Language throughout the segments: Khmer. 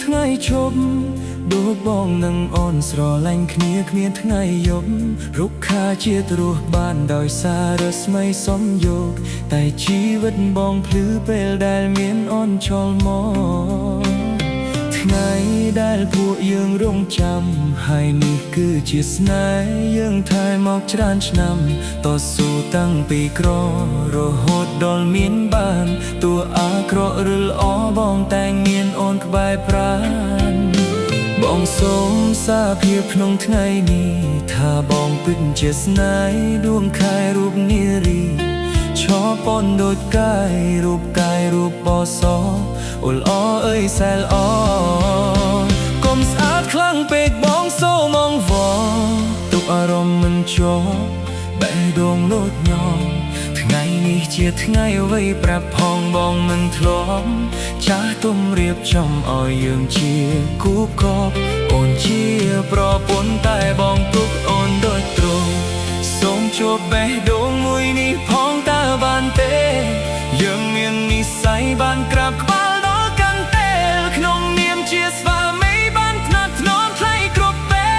ថ្ងៃជប់ដូចបងនឹងអូនស្រឡាញ់គ្នាគ្មានថ្ងៃយប់រុក្ខាជាតិរស់បានដោយសាររស្មីសំយោគតែជីវិតបងភ្លឺពេលដែលមានអូនចូលមកថ្ងៃដែលពួកយើងរងចាំហើយនេះគឺជាស្នេហ៍យើងថែមកច្រើនឆ្នាំតស៊ូតាំងពីក្ររហូតដល់មានបានតួអាក្រក់ឬល្អបងតែងមានអូនក្បែរប្រាណបងសូមសារភាពក្នុងថ្ងៃនេះថាបងពិតជាស្នេហ៍ដួងខែរូបនារីឈរពន់ដូចកាយរូបកាយរូបបសអូលអអើយសែលអកុំស្អាតខ្លាំងពេកបងសូមអង្វរទុកអារម្មណ៍មិនជាប់បេះដូងលោតញោមថ្ងៃនេះជាថ្ងៃអ្វីប្រាប់ផងបងមិនធ្លាប់ចាស់ទុំរៀបចំឲ្យយើងជាគូកបអូនជាប្រពន្ធតែបងទុកអូនដូចទ្រង់សូមជួបបេះដូងមួយនេះផងតើបានទេយើងមាននិស្ស័យបានក្រាបក្បាលដល់កាន់តែក្នុងនាមជាស្វាមីបានថ្នាក់ថ្នមថ្លៃគ្រប់ពេល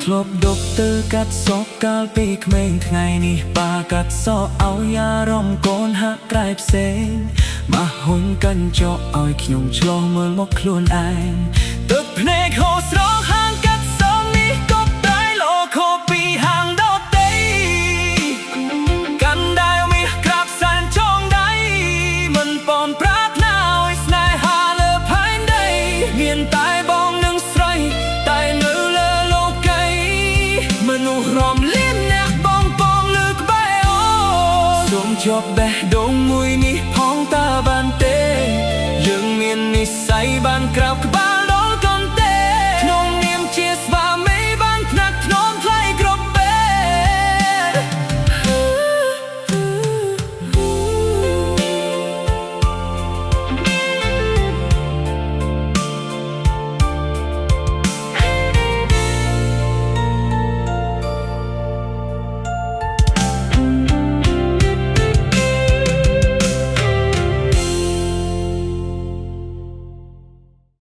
ធ្លាប់ដុកទ័រកាត់សក់កាលពីក្មេងថ្ងៃនេះបាកាត់សក់ឲ្យអារម្មណ៍កូនហាក់ក្រៃផ្សេងមកហ៊ុនកញ្ចក់ឲ្យខ្ញុំឆ្លោះមើលមកខ្លួនឯងទឹកភ្នែកហូរស្រងហាងកាត់សក់នេះក៏តែលោខូពីហាងដតេកាន់ដែលមាសក្រាបសែនចងដៃមិនពំប្រាថ្នាឲ្យស្នេហាលើផែនដីមានតែបងនឹងស្រីតែនៅមនុស្សរំលៀនអ្នកបងបងលើក្បែរអូសូមជាប់បេះដូងមួយនេះផងតើបានទេយើងមាននិស្ស័យបានក្រាប